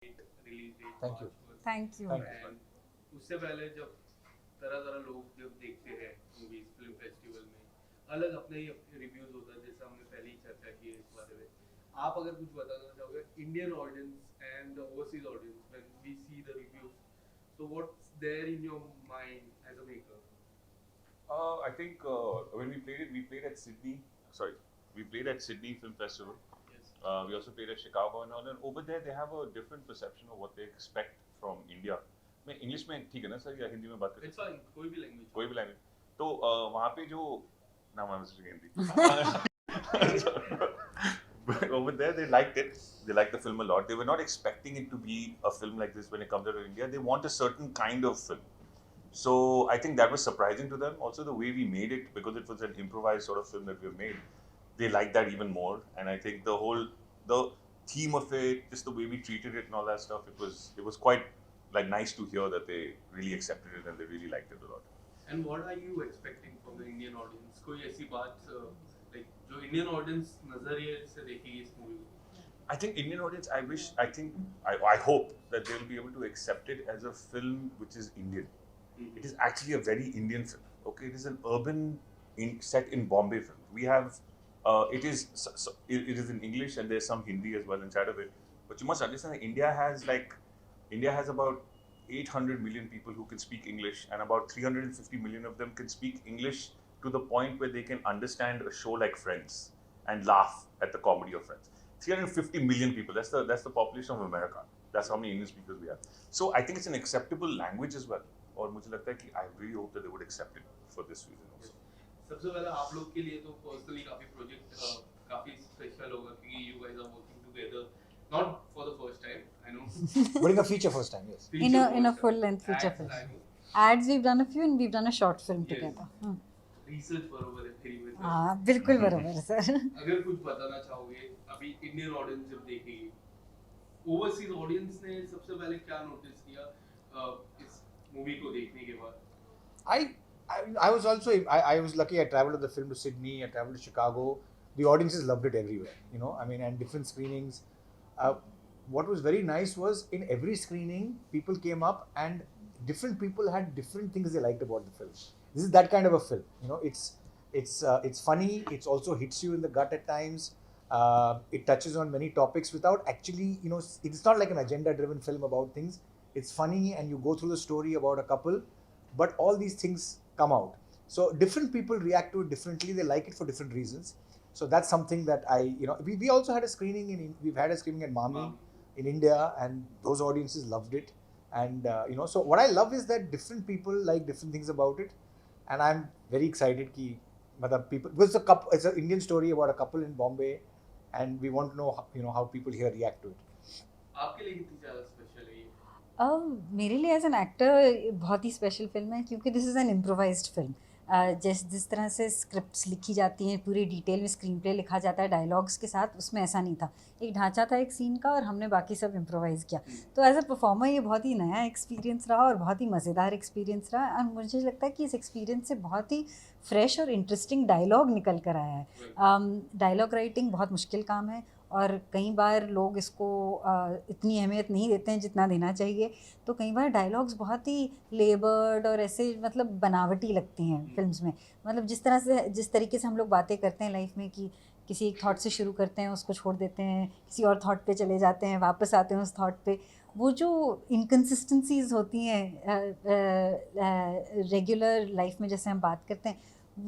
Release date thank you. Thank you. Thank you. And उससे पहले जब तरह तरह लोग जब देखते हैं मूवीज फिल्म फेस्टिवल में अलग अपने ही रिव्यूज होता है, जैसे हमने पहले ही चर्चा की है इस बारे में। आप अगर कुछ बताना चाहोगे Indian audience and the overseas audience when we see the reviews, so what's there in your mind as a maker? I think when we played at Sydney. Sorry, we played at Sydney Film Festival. Yes. We also played at Chicago and all. And over there, they have a different perception of what they expect from India. मैं English में ठीक है ना sir या हिंदी में बात It's fine, कोई भी लैंग्वेज। कोई भी लैंग्वेज। तो वहाँ पे जो नाम है Hindi. But over there, they liked it. They liked the film a lot. They were not expecting it to be a film like this when it comes out of India. They want a certain kind of film. So I think that was surprising to them. Also, the way we made it, because it was an improvised sort of film that we made, they liked that even more. And I think the theme of it, just the way we treated it and all that stuff, it was quite like nice to hear that they really accepted it and they really liked it a lot. And what are you expecting from the Indian audience? कोई ऐसी बात like जो Indian audience नजरिए से देखेगी इस movie को? I think Indian audience, I hope that they will be able to accept it as a film which is Indian. It is actually a very Indian film. Okay, it is an urban set in Bombay film. We have, it is in English and there's some Hindi as well inside of it. But you must understand that India has about 800 million people who can speak English, and about 350 million of them can speak English to the point where they can understand a show like Friends and laugh at the comedy of Friends. 350 million people. That's the population of America. That's how many Indian speakers we have. So I think it's an acceptable language as well. और मुझे लगता है कि I really hope that they would accept it for this reason also. सबसे पहले आप लोग के लिए तो पर्सनली काफी प्रोजेक्ट काफी स्पेशल होगा क्योंकि you guys are working together not for the first time, I know. But in a feature first time, yes. In a full length feature film. Ads we've done a few and we've done a short film Yes. together. Research बरोबर है मेरी में। हाँ बिल्कुल बराबर है sir. अगर कुछ बताना चाहोगे अभी इंडियन ऑडियंस जब देखेगी, ओवरसीज ऑडियंस ने सबसे पहले क्या नोटिस किया इस मूवी को देखने के बाद? I was also I was lucky. I traveled with the film to Sydney. I traveled to Chicago. The audiences loved it everywhere. You know, I mean, and different screenings. What was very nice was in every screening, people came up and different people had different things they liked about the film. This is that kind of a film. You know, it's funny. It also hits you in the gut at times. It touches on many topics without actually, you know, it's not like an agenda-driven film about things. It's funny and you go through the story about a couple, but all these things come out. So different people react to it differently. They like it for different reasons. So that's something that we also had a screening we've had a screening at Mami in India, and those audiences loved it. And so what I love is that different people like different things about it, and I'm very excited because it's an Indian story about a couple in Bombay, and we want to know how people here react to it. आपके लिए कितनी ज़्यादा special है ये? मेरे लिए as an actor बहुत ही special film है क्योंकि this is an improvised film. जिस तरह से स्क्रिप्ट्स लिखी जाती हैं, पूरी डिटेल में स्क्रीन प्ले लिखा जाता है डायलॉग्स के साथ, उसमें ऐसा नहीं था। एक ढांचा था एक सीन का और हमने बाकी सब इम्प्रोवाइज़ किया। तो एज अ परफॉर्मर ये बहुत ही नया एक्सपीरियंस रहा और बहुत ही मज़ेदार एक्सपीरियंस रहा। और मुझे लगता है कि इस एक्सपीरियंस से बहुत ही फ्रेश और इंटरेस्टिंग डायलॉग निकल कर आया है। डायलॉग राइटिंग बहुत मुश्किल काम है और कई बार लोग इसको इतनी अहमियत नहीं देते हैं जितना देना चाहिए। तो कई बार डायलॉग्स बहुत ही लेबर्ड और ऐसे मतलब बनावटी लगती हैं फिल्म्स में। मतलब जिस तरीके से हम लोग बातें करते हैं लाइफ में कि किसी एक थॉट से शुरू करते हैं, उसको छोड़ देते हैं, किसी और थॉट पे चले जाते हैं, वापस आते हैं उस थॉट पे। वो जो इनकन्सिस्टेंसीज होती हैं रेगुलर लाइफ में जैसे हम बात करते हैं,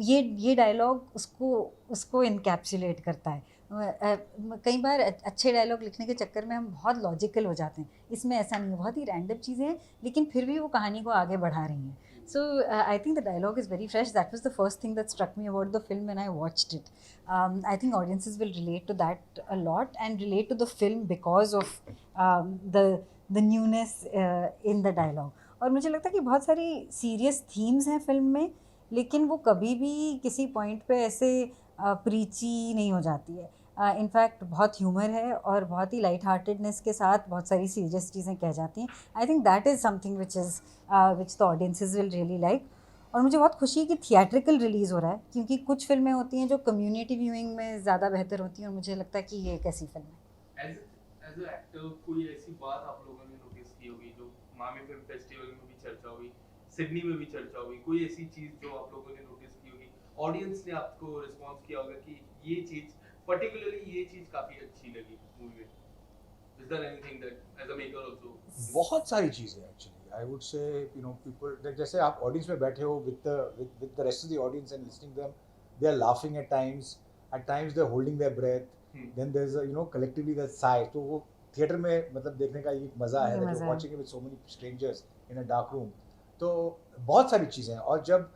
ये डायलॉग उसको इनकैप्सुलेट करता है। कई बार अच्छे डायलॉग लिखने के चक्कर में हम बहुत लॉजिकल हो जाते हैं। इसमें ऐसा नहीं है, बहुत ही रैंडम चीज़ें हैं लेकिन फिर भी वो कहानी को आगे बढ़ा रही हैं। So I think the dialogue is very fresh. That was the first thing that struck me about the film when I watched it. I think audiences will relate to that a lot and relate to the film because of the newness in the dialogue. और मुझे लगता है कि बहुत सारी serious themes हैं film में, लेकिन वो कभी भी किसी पॉइंट पे ऐसे प्रीची नहीं हो जाती है। इनफैक्ट बहुत ह्यूमर है और बहुत ही लाइट हार्टेडनेस के साथ बहुत सारी सीरियस चीज़ें कह जाती हैं। I think that is something which the audiences will really like. और मुझे बहुत खुशी है कि थिएट्रिकल रिलीज़ हो रहा है क्योंकि कुछ फिल्में होती हैं जो कम्युनिटी व्यूइंग में ज़्यादा बेहतर होती हैं और मुझे लगता है कि ये एक ऐसी फिल्म है। एज अ एक्टर कोई ऐसी बात आप लोगों ने नोटिस की होगी जो मामी फिल्म फेस्टिवल में भी चर्चा हुई, सिडनी में भी चर्चा हुई, कोई ऐसी चीज जो आप लोगों ने नोटिस की होगी, ऑडियंस ने आपको रिस्पांस किया होगा कि ये चीज पर्टिकुलरली ये चीज काफी अच्छी लगी मूवी में? Is there anything that as a maker also? बहुत सारी चीज़ें actually I would say you know people जैसे आप ऑडियंस में बैठे हो with the rest of the audience and listening them they are laughing at times they are holding their breath then there is you know collectively that साइ तो वो theatre में मतलब देखने का एक मज़ा है that you are watching it with so many strangers in a dark room तो बहुत सारी चीज़ें हैं और जब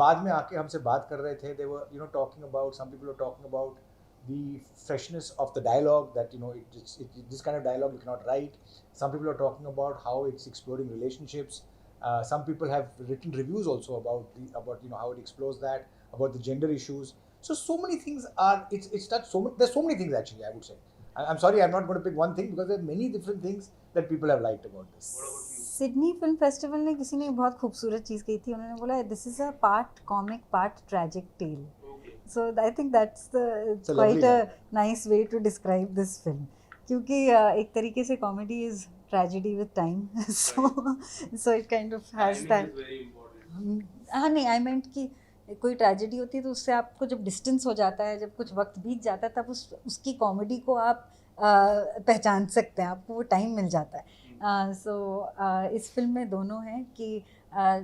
बाद में आके हमसे बात कर रहे थे they were you know talking about some people are talking about the freshness of the dialogue that you know this kind of dialogue you cannot write. Some people are talking about how it's exploring relationships. Some people have written reviews also about you know how it explores that, about the gender issues. So many things are it's that there's so many things actually I would say. I'm sorry I'm not going to pick one thing because there are many different things that people have liked about this. What about you? Sydney film festival में किसी ने एक बहुत खूबसूरत चीज़ कही थी, उन्होंने बोला this is a part comic part tragic tale. Okay. So I think that's It's a quite lovely a line. nice way to describe this film. क्योंकि एक तरीके से comedy is tragedy with time. so it kind of has Timing that. is very important. हाँ नहीं I meant कि कोई tragedy होती है तो उससे आपको जब डिस्टेंस हो जाता है, जब कुछ वक्त बीत जाता है, तब उसकी कॉमेडी को आप पहचान सकते हैं, आपको वो टाइम मिल जाता है. सो इस फिल्म में दोनों हैं कि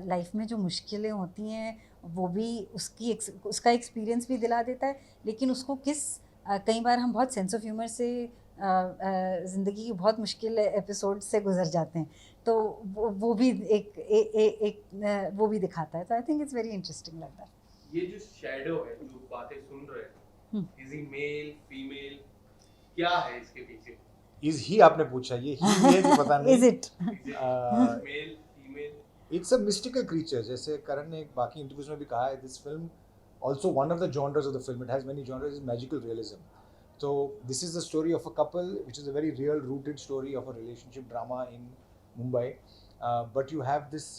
लाइफ में जो मुश्किलें होती हैं वो भी उसका एक्सपीरियंस भी दिला देता है, लेकिन उसको कई बार हम बहुत सेंस ऑफ ह्यूमर से ज़िंदगी की बहुत मुश्किल एपिसोड से गुजर जाते हैं, तो वो भी वो भी दिखाता है. तो I think it's very interesting like that. ये जो शैडो है जो बातें सुन रहे हैं, इज ही मेल फीमेल, क्या है इसके पीछे? Is he आपने पूछा, ये he है कि पता नहीं. Is it? Male female? It's a mystical creature. जैसे करण ने बाकी इंटरव्यूज में भी कहा है, this film also one of the genres of the film, it has many genres, is magical realism. So this is the story of a couple, which is a very real rooted story of a relationship drama in Mumbai. But you have this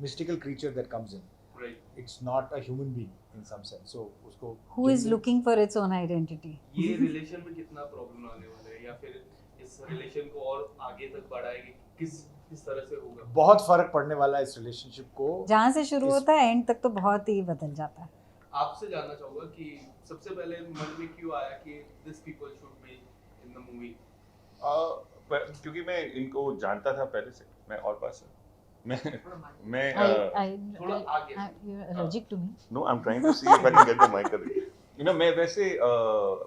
mystical creature that comes in. Right. It's not a human being in some sense. So उसको Who is looking for its own identity? ये relation में कितना problem आने वाला है, या फिर इस रिलेशन को और आगे तक बढ़ाएगी, किस तरह से होगा? बहुत फर्क पड़ने वाला है इस रिलेशनशिप को. जहाँ से शुरू होता है एंड तक तो बहुत ही बदल जाता है. आपसे जानना चाहूँगा कि सबसे पहले मन में क्यों आया कि this people should be in the movie? क्योंकि मैं इनको जानता था पहले से, मैं और पास मैं थोड़ा आगे. You're allergic to me. No, I'm trying to see if I can get the mic correct. You know, मैं वैसे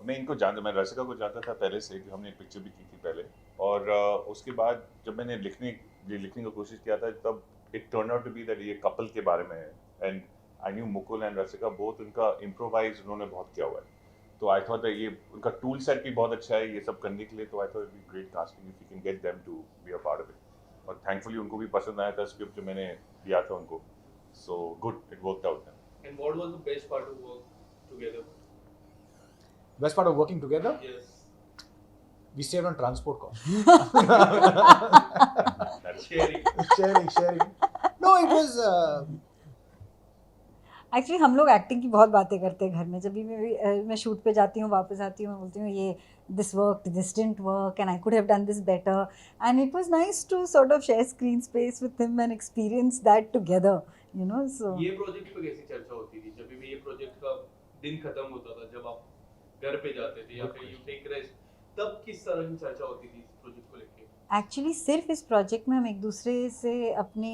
मैं इनको जानता, मैं रसिका को जानता था पहले से, हमने एक पिक्चर भी की थी पहले, और उसके बाद जब मैंने लिखने की कोशिश किया था, तब it turn out to be that ये कपल के बारे में है, and I knew Mukul and Rasika both, उनका इम्प्रोवाइज उन्होंने बहुत किया हुआ है, तो आई थॉट दैट ये उनका टूल सेट भी बहुत अच्छा है ये सब करने के लिए, तो I thought it be great casting if you can get them to be a part of it, और थैंकफुली उनको भी पसंद आया था स्क्रिप्ट जो मैंने दिया था उनको, so good, it worked out. And what was the best part of work together? Best part of working together? Yes. We saved on transport costs. That's Sharing. sharing. No, it was. Actually हम लोग acting की बहुत बातें करते हैं घर में. जब भी मैं शूट पे जाती हूँ, वापस आती हूँ, बोलती हूँ ये this work, this didn't work and I could have done this better, and it was nice to sort of share screen space with him and experience that together, you know. So ये project पे कैसी चर्चा होती थी जब भी ये project का दिन खत्म होता था, जब आप घर पे जाते थे या फिर यू टेक रेस्ट, तब किस तरह की चर्चा होती थी इस प्रोजेक्ट को लेके? एक्चुअली सिर्फ इस प्रोजेक्ट में हम एक दूसरे से अपने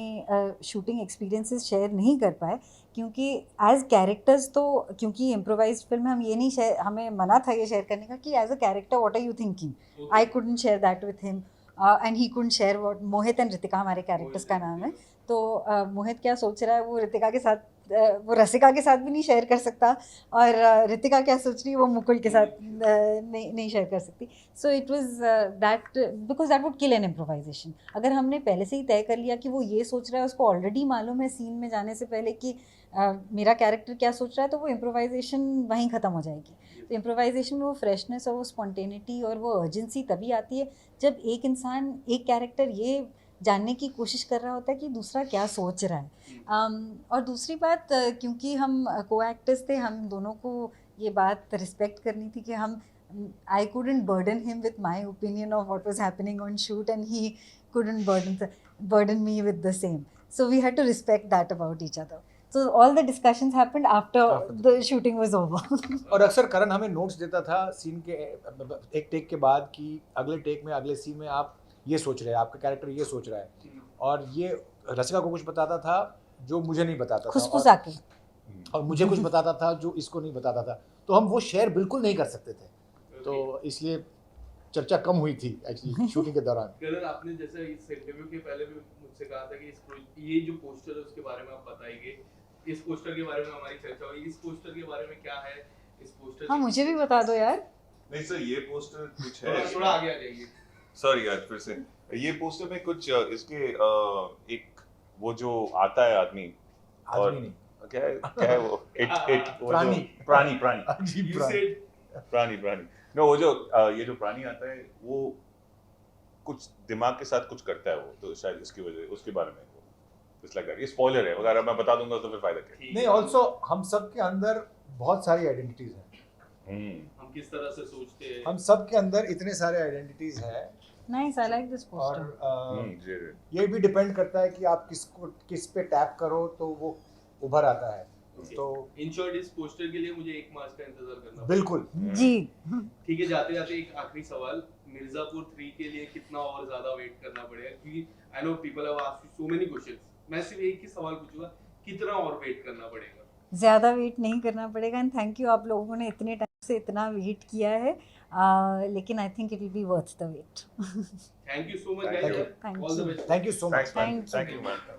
शूटिंग एक्सपीरियंसेस शेयर नहीं कर पाए, क्योंकि एज कैरेक्टर्स तो, क्योंकि इम्प्रोवाइज्ड फिल्म में हम ये नहीं शेयर, हमें मना था ये शेयर करने का कि as a character what are you thinking, I couldn't share that with him and he couldn't share what. Mohit and Ritika हमारे कैरेक्टर्स का नाम है, तो मोहित क्या सोच रहा है वो रितिका के साथ, वो रसिका के साथ भी नहीं शेयर कर सकता, और रितिका क्या सोच रही है वो मुकुल के साथ नहीं शेयर कर सकती. So it was that, because that would kill an improvisation. अगर हमने पहले से ही तय कर लिया कि वो ये सोच रहा है, उसको ऑलरेडी मालूम है सीन में जाने से पहले कि मेरा कैरेक्टर क्या सोच रहा है, तो वो इम्प्रोवाइजेशन वहीं ख़त्म हो जाएगी. तो इम्प्रोवाइजेशन में वो फ्रेशनेस और वो स्पॉन्टेनिटी और वो अर्जेंसी तभी आती है जब एक इंसान, एक कैरेक्टर ये जानने की कोशिश कर रहा होता है कि दूसरा क्या सोच रहा है. और दूसरी बात, क्योंकि हम को एक्टर्स थे, हम दोनों को ये बात रिस्पेक्ट करनी थी कि हम I couldn't burden him with my opinion of what was happening on shoot, and he couldn't burden me with the same. So we had to respect that about each other. So all the discussions happened after the shooting was over. और अक्सर करण हमें notes देता था scene के एक take के बाद कि अगले टेक में अगले सीन में आप ये सोच रहे हैं, आपका कैरेक्टर ये सोच रहा है, और ये रसिका को कुछ बताता था जो मुझे नहीं बताता था, खुसखुस आके और मुझे कुछ बताता था जो इसको नहीं बताता था, तो हम वो शेयर बिल्कुल नहीं कर सकते थे, तो इसलिए चर्चा कम हुई थी एक्चुअली शूटिंग के दौरान। करण, आपने जैसे इस इंटरव्यू के पहले भी मुझसे कहा था कि ये जो पोस्टर है उसके बारे में आप बताइए, इस पोस्टर के बारे में हमारी चर्चा हुई, इस पोस्टर के बारे में क्या है, इस पोस्टर हाँ मुझे भी बता दो यार। नहीं सर, ये पोस्टर कुछ है, थोड़ा आगे आ जाइए। सॉरी यार, फिर से ये पोस्टर में कुछ इसके एक वो जो आता है आदमी, और आदमी नहीं, क्या है वो, इट प्राणी। You said प्राणी नो, वो जो ये जो प्राणी आता है वो कुछ दिमाग के साथ कुछ करता है, वो तो शायद इसकी वजह, उसके बारे में इट्स लाइक दैट। ये स्पॉइलर है, अगर मैं बता दूंगा तो फिर फायदा क्या। नहीं, ऑल्सो हम सब के अंदर बहुत सारी आइडेंटिटीज हैं, हम किस तरह से सोचते हैं, हम सब के अंदर इतने सारे आइडेंटिटीज हैं, नाइस, आई लाइक दिस और पोस्टर। ये भी डिपेंड करता है कि आप किस पे टैप करो तो वो उभर आता है, तो इन शॉर्ट इस पोस्टर के लिए मुझे 1 मार्च का इंतजार करना बिल्कुल जी ठीक है। जाते जाते एक आखिरी सवाल, मिर्जापुर 3 के लिए कितना और ज्यादा वेट करना पड़ेगा, क्योंकि I know people have asked so many questions, मैं सिर्फ एक ही सवाल पूछूंगा, कितना और वेट करना पड़ेगा? ज़्यादा वेट नहीं करना पड़ेगा, एंड थैंक यू आप लोगों ने इतने टाइम से इतना वेट किया है, लेकिन I think it will be worth the wait. Thank you so much Thank guys, you. All the best. Thank you so much. Thank you. Thank you ma'am.